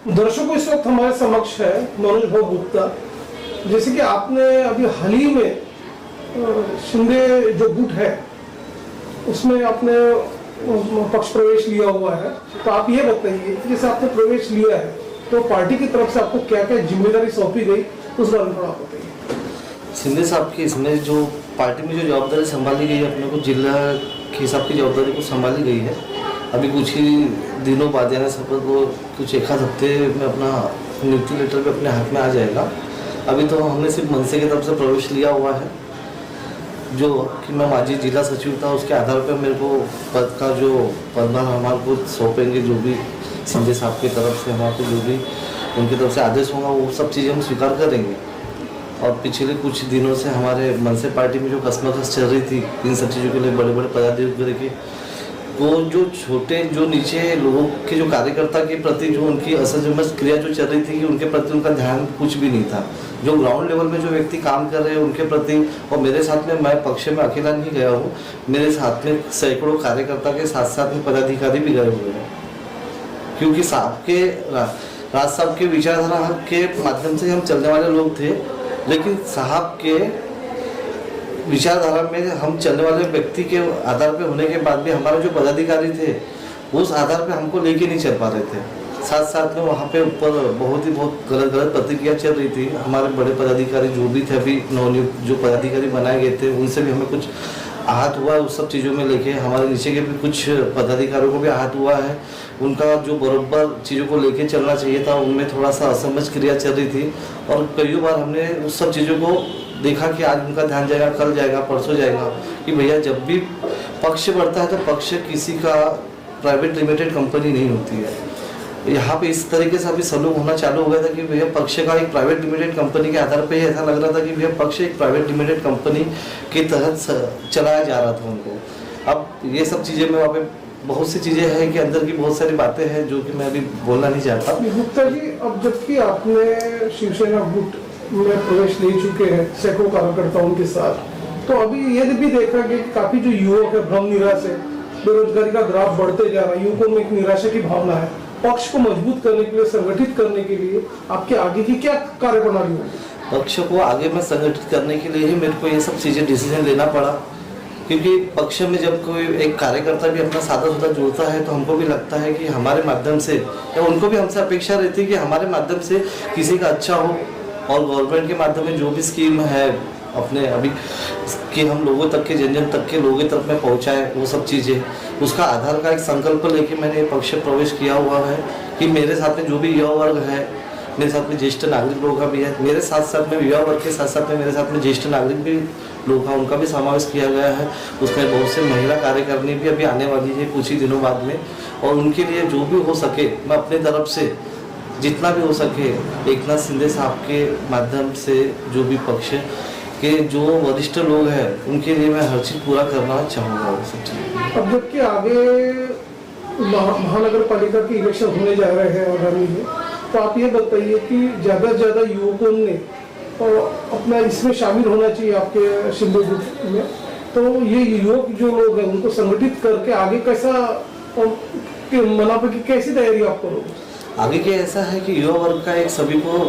दर्शकों, इस वक्त हमारे समक्ष है मनोज भाऊ गुप्ता। जैसे कि आपने अभी हाल ही में शिंदे जो गुट है उसमें आपने पक्ष प्रवेश लिया हुआ है, तो आप ये बताइए कि जैसे आपने प्रवेश लिया है तो पार्टी की तरफ से आपको क्या क्या जिम्मेदारी सौंपी गई, उस बारे में थोड़ा बताइए। शिंदे साहब की इसमें जो पार्टी में जो जवाबदारी संभाली गई है, अपने को जिला के हिसाब की जवाबदारी को संभाली गई है। अभी कुछ ही दिनों बाद यानी शपथ वो कुछ एक आध हफ्ते में अपना नियुक्ति लेटर भी अपने हाथ में आ जाएगा। अभी तो हमने सिर्फ मनसे की तरफ से प्रवेश लिया हुआ है, जो कि मैं माजी जिला सचिव था, उसके आधार पर मेरे को पद का जो पदभार हमारे को सौंपेंगे, जो भी शिंदे साहब की तरफ से हमारे को जो भी उनकी तरफ से आदेश होगा वो सब चीज़ें हम स्वीकार करेंगे। और पिछले कुछ दिनों से हमारे मनसे पार्टी में जो कस्मकस चल रही थी इन सब चीज़ों के लिए, बड़े बड़े पदाधिकारी के वो जो छोटे जो नीचे लोगों के जो कार्यकर्ता के प्रति जो उनकी असमंजस क्रिया जो चल रही थी कि उनके प्रति उनका ध्यान कुछ भी नहीं था। जो ग्राउंड लेवल में जो व्यक्ति काम कर रहे हैं उनके प्रति, और मेरे साथ में मैं पक्ष में अकेला नहीं गया हूँ, मेरे साथ में सैकड़ों कार्यकर्ता के साथ साथ में पदाधिकारी भी गए हुए हैं। क्योंकि साहब के राज साहब के विचारधारा के माध्यम से हम चलने वाले लोग थे, लेकिन साहब के विचारधारा में हम चलने वाले व्यक्ति के आधार पे होने के बाद भी हमारे जो पदाधिकारी थे उस आधार पे हमको लेके नहीं चल पा रहे थे। साथ साथ में वहाँ पे ऊपर बहुत गलत प्रतिक्रिया चल रही थी। हमारे बड़े पदाधिकारी जो भी थे, अभी नवनियुक्त जो पदाधिकारी बनाए गए थे, उनसे भी हमें कुछ आहत हुआ उस सब चीज़ों में लेके। हमारे नीचे के भी कुछ पदाधिकारियों को भी आहत हुआ है। उनका जो बराबर चीज़ों को लेके चलना चाहिए था, उनमें थोड़ा सा असमंजस क्रिया चल रही थी। और कई बार हमने उस सब चीज़ों को देखा कि आज उनका ध्यान जाएगा, कल जाएगा, परसों जाएगा, कि भैया जब भी पक्ष बढ़ता है तो पक्ष किसी का प्राइवेट लिमिटेड कंपनी नहीं होती है। यहाँ पे इस तरीके से अभी सलूक होना चालू हो गया था कि भैया पक्ष का एक प्राइवेट लिमिटेड कंपनी के आधार पे ही ऐसा लग रहा था कि भैया पक्ष एक प्राइवेट लिमिटेड कंपनी के तहत चलाया जा रहा था उनको। अब ये सब चीज़ें में वहाँ पे बहुत सी चीज़ें हैं कि अंदर की बहुत सारी बातें हैं जो कि मैं अभी बोलना नहीं चाहता। गुप्ता जी, अब जबकि आपने शिवसेना गुट में प्रवेश ले चुके हैं सैकड़ों कार्यकर्ताओं के साथ, तो अभी ये भी देखा कि काफी जो युवक है भ्रम निराश है, बेरोजगारी का ग्राफ बढ़ते जा रहा है, युवकों में एक निराशा की भावना है। पक्ष को मजबूत करने के लिए, संगठित करने के लिए आपके आगे की क्या कार्यप्रणाली होगी? पक्ष को आगे में संगठित करने के लिए ही मेरे को ये सब चीज़ें डिसीजन लेना पड़ा, क्योंकि पक्ष में जब कोई एक कार्यकर्ता भी अपना सादा सुधा जोड़ता है तो हमको भी लगता है कि हमारे माध्यम से, या उनको भी हमसे अपेक्षा रहती है कि हमारे माध्यम से किसी का अच्छा हो। और गवर्नमेंट के माध्यम में जो भी स्कीम है अपने अभी कि हम लोगों तक के, जन जन तक के लोगों तक में पहुंचाए, वो सब चीज़ें, उसका आधार का एक संकल्प लेके मैंने पक्ष प्रवेश किया हुआ है कि मेरे साथ में जो भी युवा वर्ग है, मेरे साथ में ज्येष्ठ नागरिक लोगों का भी है, मेरे साथ साथ में युवा वर्ग के साथ साथ में मेरे साथ में ज्येष्ठ नागरिक भी लोग हैं, उनका भी समावेश किया गया है। उसमें बहुत से महिला कार्यकारिणी भी अभी आने वाली है कुछ ही दिनों बाद में, और उनके लिए जो भी हो सके मैं अपनी तरफ से जितना भी हो सके एकनाथ शिंदे साहब के माध्यम से जो भी पक्ष के जो वरिष्ठ लोग हैं उनके लिए मैं हर चीज़ पूरा करना चाहूँगा। वो सब चीज़ अब जबकि आगे महानगर पालिका के इलेक्शन होने जा रहे हैं आगामी में, तो आप ये बताइए कि ज़्यादा से ज़्यादा युवकों ने अपना इसमें शामिल होना चाहिए आपके शिंदे गुट में, तो ये युवक जो लोग हैं उनको संगठित करके आगे कैसा मना पर कैसी तैयारी आप करोगे? आगे के ऐसा है कि युवा वर्ग का एक सभी को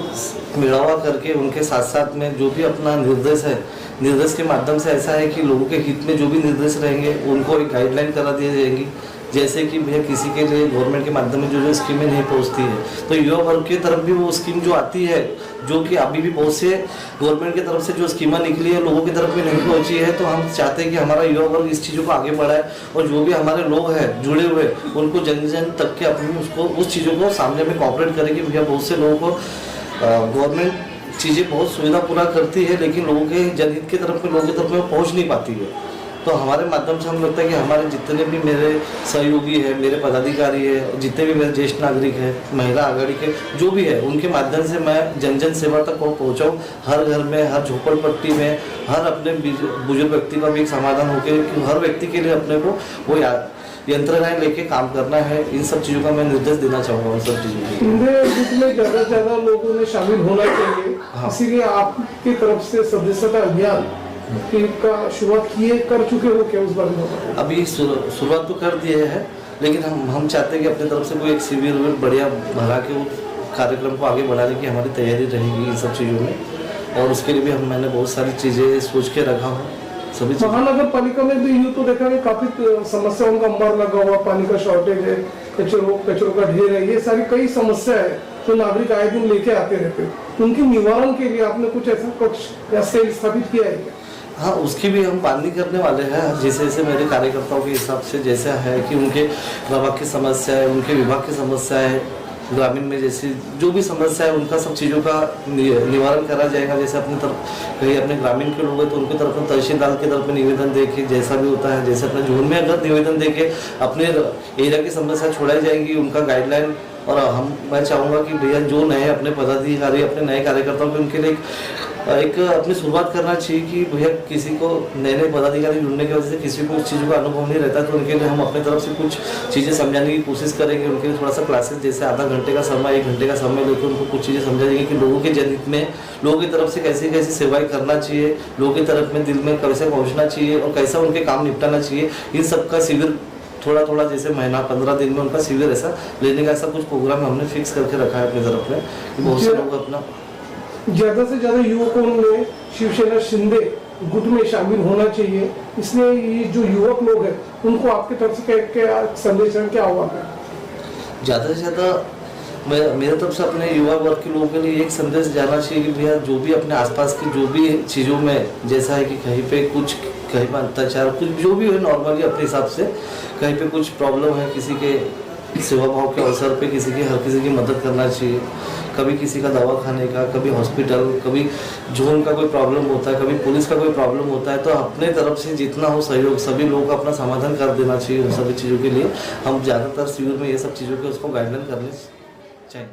मिलावा करके उनके साथ साथ में जो भी अपना निर्देश है, निर्देश के माध्यम से ऐसा है कि लोगों के हित में जो भी निर्देश रहेंगे उनको एक गाइडलाइन करा दी जाएगी। जैसे कि भैया किसी के लिए गवर्नमेंट के माध्यम में जो स्कीमें नहीं पहुंचती है, तो युवा वर्ग की तरफ भी वो स्कीम जो आती है, जो कि अभी भी बहुत से गवर्नमेंट की तरफ से जो स्कीमें निकली है लोगों की तरफ में नहीं पहुंची है, तो हम चाहते हैं कि हमारा युवा वर्ग इस चीज़ों को आगे बढ़ाए और जो भी हमारे लोग हैं जुड़े हुए उनको जन जन तक के अपनी उसको उस चीज़ों को सामने में कॉपरेट करें कि भैया बहुत से लोगों को गवर्नमेंट चीज़ें बहुत सुविधा पूरा करती है, लेकिन लोगों के जनहित की तरफ में, लोगों की तरफ में पहुँच नहीं पाती है। तो हमारे माध्यम से हम लगता है कि हमारे जितने भी मेरे सहयोगी है, मेरे पदाधिकारी है, जितने भी मेरे ज्येष्ठ नागरिक है, महिला आघाड़ी के जो भी है, उनके माध्यम से मैं जन जन सेवा तक पहुँचाऊँ। हर घर में, हर झोपड़पट्टी में, हर अपने बुजुर्ग व्यक्ति का भी एक समाधान हो कि हर व्यक्ति के लिए अपने को वो यंत्रणाएं लेके काम करना है। इन सब चीज़ों का मैं निर्देश देना चाहूँगा। उन सब चीज़ों में ज़्यादा से ज़्यादा लोगों ने शामिल होना चाहिए। हाँ। इसीलिए आपकी तरफ से सदस्यता अभियान का शुरुआत कर चुके हो क्या? उस बारे में अभी शुरुआत तो कर दिए है, लेकिन हम चाहते हैं कि अपनी तरफ से कोई एक शिविर बढ़िया भरा के कार्यक्रम को आगे बढ़ाने की हमारी तैयारी रहेगी इन सब चीज़ों में, और उसके लिए भी मैंने बहुत सारी चीज़ें सोच के रखा हूँ सभी चीज़ें। महानगर पालिका में भी यूँ तो देखा है काफी समस्याओं का अंबार लगा हुआ, पानी का शॉर्टेज है, कचरों का ढेर है, ये सारी कई समस्या है तो नागरिक आए दिन लेके आते रहते हैं। उनके निवारण के लिए आपने कुछ ऐसा कुछ सेल स्थापित किया है क्या? हाँ, उसकी भी हम पालनी करने वाले हैं। जैसे जैसे मेरे कार्यकर्ताओं के हिसाब से जैसा है कि उनके विभाग की समस्या है, उनके विभाग की समस्या है, ग्रामीण में जैसी जो भी समस्या है उनका सब चीज़ों का निवारण करा जाएगा। जैसे अपनी तरफ कहीं अपने ग्रामीण के लोग हैं तो उनकी तरफ में तहसीलदार की तरफ में निवेदन दे के जैसा भी होता है, जैसे अपने जोन में अगर निवेदन दे के अपने एरिया की समस्या छोड़ाई जाएंगी, उनका गाइडलाइन। और मैं चाहूँगा कि भैया जो नए अपने पदाधिकारी अपने नए कार्यकर्ताओं के उनके लिए एक अपनी शुरुआत करना चाहिए कि भैया किसी को नए पदाधिकारी जुड़ने की वजह से किसी को उस चीज़ों का अनुभव नहीं रहता, तो उनके लिए हम अपनी तरफ से कुछ चीज़ें समझाने की कोशिश करेंगे। उनके लिए थोड़ा सा क्लासेस जैसे आधा घंटे का समय 1 घंटे का समय लेकर उनको कुछ चीज़ें समझा देंगे कि लोगों के जनहित में लोगों की तरफ से कैसी कैसी सेवाएं करना चाहिए, लोगों की तरफ में दिल में कैसे पहुँचना चाहिए और कैसा उनके काम निपटाना चाहिए। इन सब का शिविर थोड़ा जैसे महीना 15 दिन में उनका शिविर ऐसा लेने का ऐसा कुछ प्रोग्राम हमने फिक्स करके रखा है अपनी तरफ में कि बहुत से लोग अपना ज्यादा से ज्यादा युवकों में शिवसेना शिंदे गुट में शामिल होना चाहिए। इसलिए ये जो युवक लोग हैं उनको आपकी तरफ से क्या संदेश है, क्या आह्वान है? ज़्यादा से ज़्यादा मेरे तरफ से अपने युवा वर्ग के लोगों के लिए एक संदेश जाना चाहिए कि भैया जो भी अपने आसपास की जो भी चीज़ों में जैसा है कि कहीं पे कुछ कहीं पर अत्याचार कुछ जो भी है नॉर्मली अपने हिसाब से कहीं पे कुछ प्रॉब्लम है, किसी के सेवा भाव के अवसर पे हर किसी की मदद करना चाहिए। कभी किसी का दवा खाने का, कभी हॉस्पिटल, कभी जोन का कोई प्रॉब्लम होता है, कभी पुलिस का कोई प्रॉब्लम होता है, तो अपने तरफ से जितना हो सहयोग सभी लोगों का अपना समाधान कर देना चाहिए। उन सभी चीज़ों के लिए हम ज़्यादातर शिविर में ये सब चीज़ों के उसको गाइडलाइन करने चाहिए।